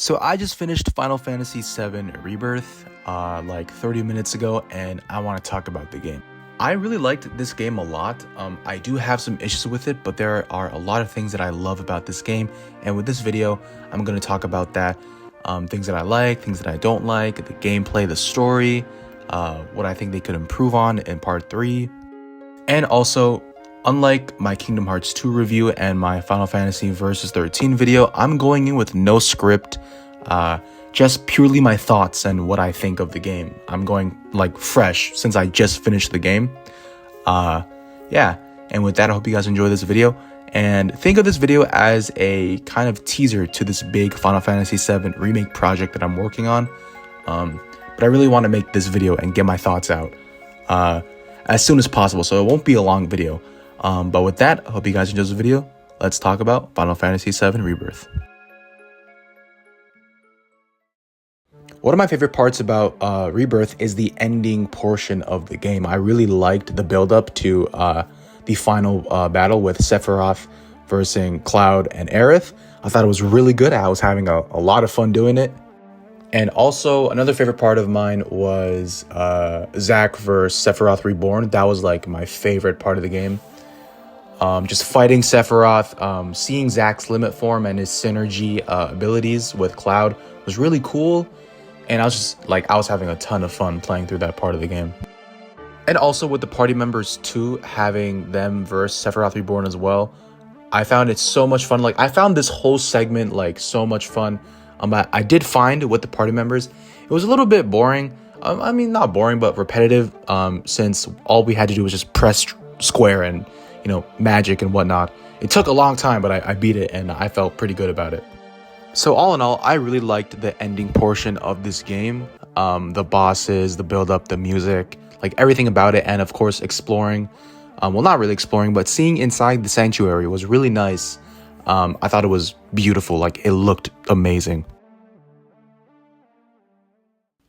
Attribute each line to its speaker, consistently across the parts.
Speaker 1: So I just finished Final Fantasy VII Rebirth like 30 minutes ago, and I want to talk about the game. I really liked this game a lot. I do have some issues with it, but there are a lot of things that I love about this game. And with this video, I'm going to talk about that. Things that I like, things that I don't like, the gameplay, the story, what I think they could improve on in part 3. And also, unlike my Kingdom Hearts 2 review and my Final Fantasy Versus 13 video, I'm going in with no script, just purely my thoughts and what I think of the game. I'm going like fresh since I just finished the game. Yeah, and with that, I hope you guys enjoy this video. And think of this video as a kind of teaser to this big Final Fantasy VII remake project that I'm working on. But I really want to make this video and get my thoughts out as soon as possible, so it won't be a long video. But with that, I hope you guys enjoy this video. Let's talk about Final Fantasy VII Rebirth. One of my favorite parts about Rebirth is the ending portion of the game. I really liked the build-up to the final battle with Sephiroth versus Cloud and Aerith. I thought it was really good. I was having a lot of fun doing it. And also, another favorite part of mine was Zack versus Sephiroth Reborn. That was like my favorite part of the game. Just fighting Sephiroth, seeing Zack's limit form and his synergy abilities with Cloud was really cool. And I was having a ton of fun playing through that part of the game. And also with the party members too, having them versus Sephiroth Reborn as well. I found it so much fun. Like, I found this whole segment like so much fun. I did find with the party members, it was a little bit boring. I mean, not boring, but repetitive, since all we had to do was just press square and, you know, magic and whatnot. It took a long time, but I beat it and I felt pretty good about it. So all in all, I really liked the ending portion of this game. The bosses, the build-up, the music, like everything about it. And of course, exploring. Well, not really exploring, but seeing inside the sanctuary was really nice. I thought it was beautiful. Like, it looked amazing.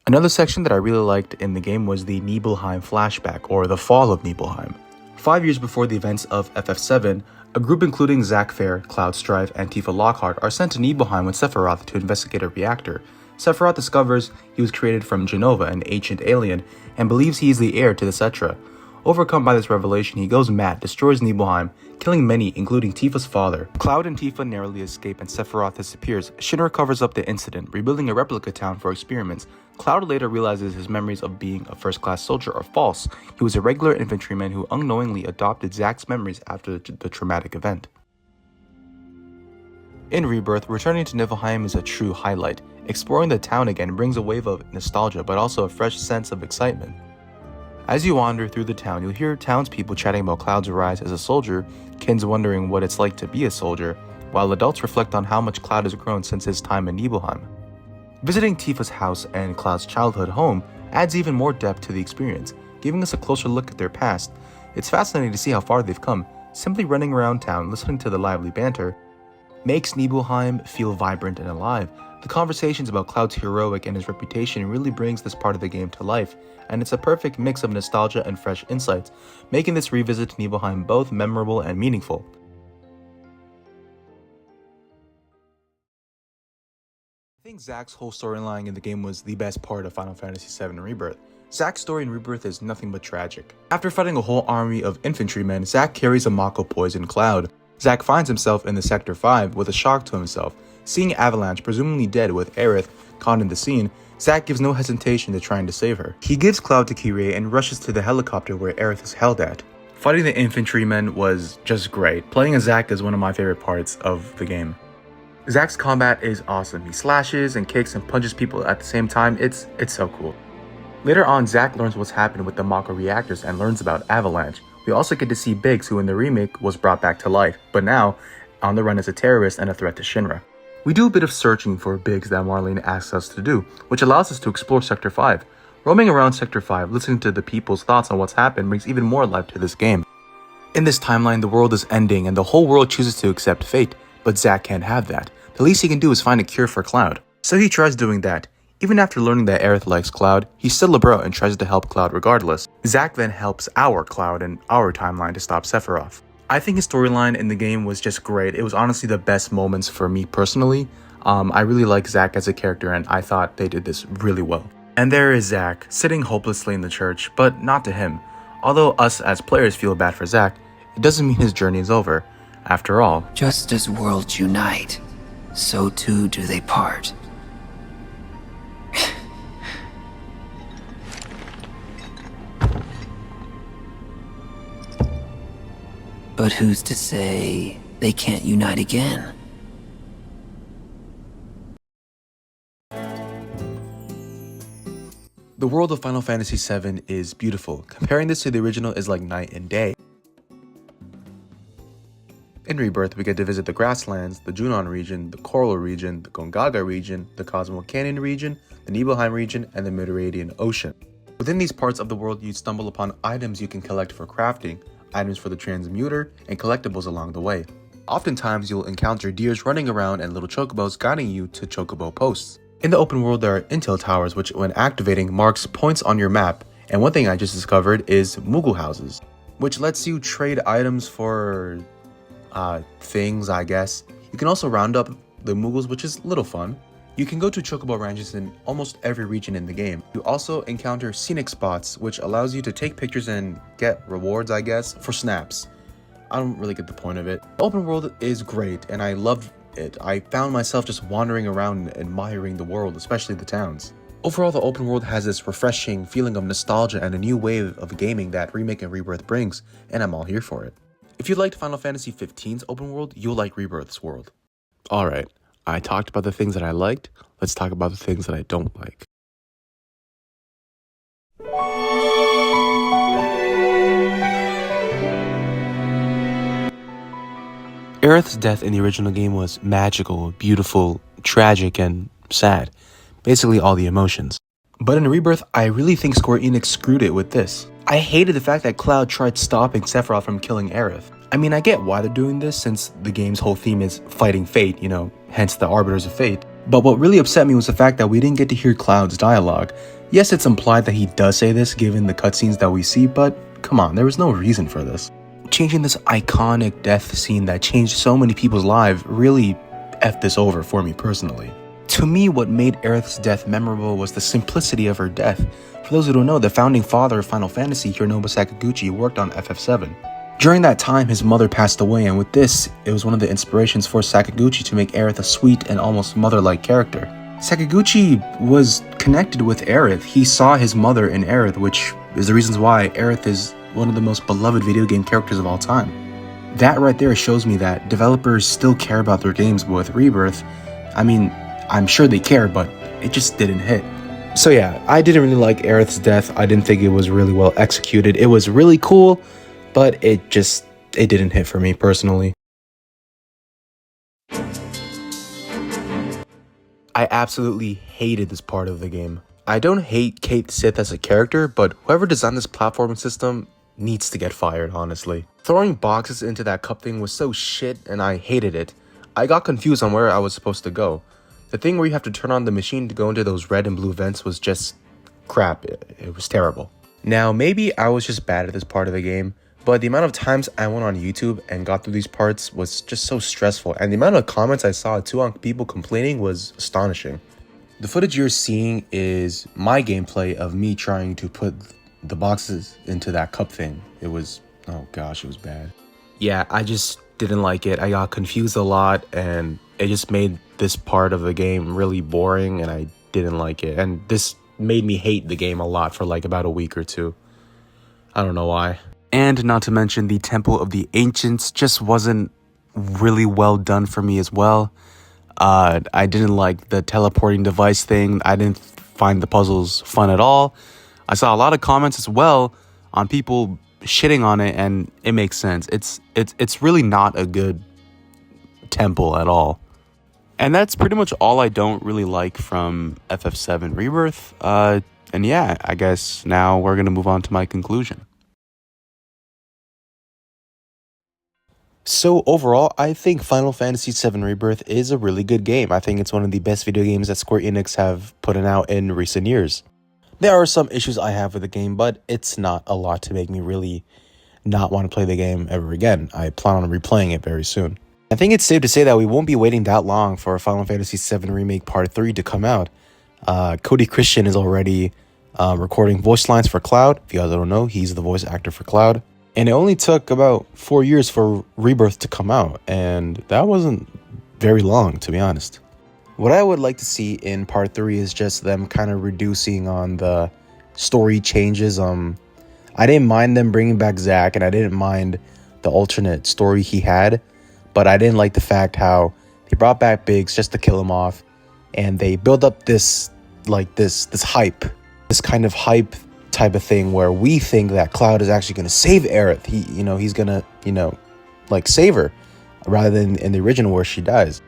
Speaker 1: Another section that I really liked in the game was the Nibelheim flashback, or the fall of Nibelheim. 5 years before the events of FF7, a group including Zack Fair, Cloud Strife, and Tifa Lockhart are sent to Nibelheim with Sephiroth to investigate a reactor. Sephiroth discovers he was created from Genova, an ancient alien, and believes he is the heir to the Cetra. Overcome by this revelation, he goes mad, destroys Nibelheim, killing many, including Tifa's father. Cloud and Tifa narrowly escape and Sephiroth disappears. Shinra covers up the incident, rebuilding a replica town for experiments. Cloud later realizes his memories of being a first-class soldier are false. He was a regular infantryman who unknowingly adopted Zack's memories after the traumatic event. In Rebirth, returning to Nibelheim is a true highlight. Exploring the town again brings a wave of nostalgia, but also a fresh sense of excitement. As you wander through the town, you'll hear townspeople chatting about Cloud's rise as a soldier, kids wondering what it's like to be a soldier, while adults reflect on how much Cloud has grown since his time in Nibelheim. Visiting Tifa's house and Cloud's childhood home adds even more depth to the experience, giving us a closer look at their past. It's fascinating to see how far they've come. Simply running around town, listening to the lively banter, makes Nibelheim feel vibrant and alive. The conversations about Cloud's heroic and his reputation really brings this part of the game to life, and it's a perfect mix of nostalgia and fresh insights, making this revisit to Nibelheim both memorable and meaningful. I think Zack's whole storyline in the game was the best part of Final Fantasy VII Rebirth. Zack's story in Rebirth is nothing but tragic. After fighting a whole army of infantrymen, Zack carries a Mako-poisoned Cloud. Zack finds himself in the Sector 5 with a shock to himself. Seeing Avalanche presumably dead with Aerith caught in the scene, Zack gives no hesitation to trying to save her. He gives Cloud to Kyrie and rushes to the helicopter where Aerith is held at. Fighting the infantrymen was just great. Playing as Zack is one of my favorite parts of the game. Zack's combat is awesome. He slashes and kicks and punches people at the same time. It's so cool. Later on, Zack learns what's happened with the Mako reactors and learns about Avalanche. We also get to see Biggs, who in the remake was brought back to life, but now on the run as a terrorist and a threat to Shinra. We do a bit of searching for Biggs that Marlene asks us to do, which allows us to explore Sector 5. Roaming around Sector 5, listening to the people's thoughts on what's happened brings even more life to this game. In this timeline, the world is ending and the whole world chooses to accept fate, but Zack can't have that. The least he can do is find a cure for Cloud. So he tries doing that. Even after learning that Aerith likes Cloud, he's still a bro and tries to help Cloud regardless. Zack then helps our Cloud in our timeline to stop Sephiroth. I think his storyline in the game was just great. It was honestly the best moments for me personally. I really like Zack as a character, and I thought they did this really well. And there is Zack, sitting hopelessly in the church, but not to him. Although us as players feel bad for Zack, it doesn't mean his journey is over. After all,
Speaker 2: just as worlds unite, so too do they part. But who's to say they can't unite again?
Speaker 1: the world of Final Fantasy VII is beautiful. Comparing this to the original is like night and day. In Rebirth, we get to visit the Grasslands, the Junon region, the Coral region, the Gongaga region, the Cosmo Canyon region, the Nibelheim region, and the Mediterranean Ocean. Within these parts of the world, you stumble upon items you can collect for crafting, items for the transmuter, and collectibles along the way. Oftentimes, you'll encounter deers running around and little chocobos guiding you to chocobo posts. In the open world, there are intel towers which, when activating, marks points on your map, and one thing I just discovered is Moogle houses, which lets you trade items for things, I guess. You can also round up the Moogles, which is a little fun. You can go to chocobo ranches in almost every region in the game. You also encounter scenic spots, which allows you to take pictures and get rewards, I guess, for snaps. I don't really get the point of it. The open world is great, and I loved it. I found myself just wandering around and admiring the world, especially the towns. Overall, the open world has this refreshing feeling of nostalgia and a new wave of gaming that Remake and Rebirth brings, and I'm all here for it. If you liked Final Fantasy XV's open world, you'll like Rebirth's world. Alright, I talked about the things that I liked, let's talk about the things that I don't like. Aerith's death in the original game was magical, beautiful, tragic, and sad. Basically all the emotions. But in Rebirth, I really think Square Enix screwed it with this. I hated the fact that Cloud tried stopping Sephiroth from killing Aerith. I mean, I get why they're doing this since the game's whole theme is fighting fate, hence the Arbiters of Fate. But what really upset me was the fact that we didn't get to hear Cloud's dialogue. Yes, it's implied that he does say this given the cutscenes that we see, but come on, there was no reason for this. Changing this iconic death scene that changed so many people's lives really effed this over for me personally. To me, what made Aerith's death memorable was the simplicity of her death. For those who don't know, the founding father of Final Fantasy, Hironobu Sakaguchi, worked on FF7. During that time, his mother passed away, and with this, it was one of the inspirations for Sakaguchi to make Aerith a sweet and almost mother-like character. Sakaguchi was connected with Aerith. He saw his mother in Aerith, which is the reasons why Aerith is one of the most beloved video game characters of all time. That right there shows me that developers still care about their games, but with Rebirth, I mean, I'm sure they care, but it just didn't hit. So yeah, I didn't really like Aerith's death. I didn't think it was really well executed. It was really cool, but it didn't hit for me personally. I absolutely hated this part of the game. I don't hate Kate Sith as a character, but whoever designed this platforming system needs to get fired, honestly. Throwing boxes into that cup thing was so shit, and I hated it. I got confused on where I was supposed to go. The thing where you have to turn on the machine to go into those red and blue vents was just crap. It was terrible. Now, maybe I was just bad at this part of the game, but the amount of times I went on YouTube and got through these parts was just so stressful, and the amount of comments I saw too on people complaining was astonishing. The footage you're seeing is my gameplay of me trying to put the boxes into that cup thing. It was, oh gosh, it was bad. Yeah, I just didn't like it. I got confused a lot, and it just made this part of the game really boring, and I didn't like it. And this made me hate the game a lot for like about a week or two. I don't know why. And not to mention, the Temple of the Ancients just wasn't really well done for me as well. I didn't like the teleporting device thing. I didn't find the puzzles fun at all. I saw a lot of comments as well on people shitting on it, and it makes sense. It's really not a good temple at all. And that's pretty much all I don't really like from FF7 Rebirth. And yeah, I guess now we're gonna move on to my conclusion. So overall, I think Final Fantasy VII Rebirth is a really good game. I think it's one of the best video games that Square Enix have put out in recent years. There are some issues I have with the game, but it's not a lot to make me really not want to play the game ever again. I plan on replaying it very soon. I think it's safe to say that we won't be waiting that long for Final Fantasy VII Remake Part 3 to come out. Cody Christian is already recording voice lines for Cloud. If you guys don't know, he's the voice actor for Cloud. And it only took about 4 years for Rebirth to come out, and that wasn't very long, to be honest. What I would like to see in Part 3 is just them kind of reducing on the story changes. I didn't mind them bringing back Zack, and I didn't mind the alternate story he had, but I didn't like the fact how they brought back Biggs just to kill him off, and they build up this hype, this kind of hype type of thing where we think that Cloud is actually going to save Aerith. He's gonna, save her, rather than in the original where she dies.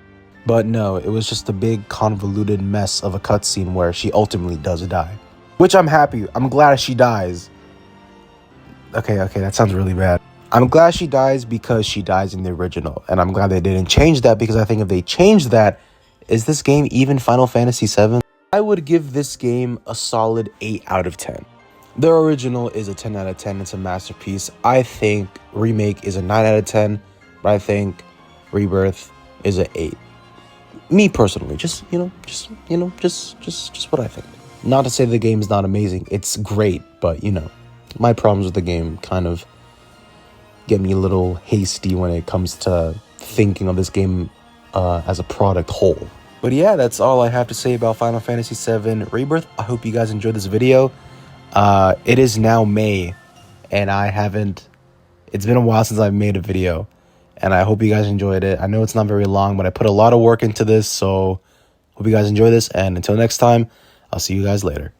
Speaker 1: But no, it was just a big convoluted mess of a cutscene where she ultimately does die. Which I'm happy. I'm glad she dies. Okay, that sounds really bad. I'm glad she dies because she dies in the original. And I'm glad they didn't change that, because I think if they changed that, is this game even Final Fantasy VII? I would give this game a solid 8 out of 10. The original is a 10 out of 10. It's a masterpiece. I think Remake is a 9 out of 10. But I think Rebirth is an 8. Me personally, just what I think. Not to say the game is not amazing. It's great, but my problems with the game kind of get me a little hasty when it comes to thinking of this game as a product whole. But yeah, that's all I have to say about Final Fantasy VII Rebirth. I hope you guys enjoyed this video. It is now May, and it's been a while since I've made a video, and I hope you guys enjoyed it. I know it's not very long, but I put a lot of work into this, so hope you guys enjoy this, and until next time, I'll see you guys later.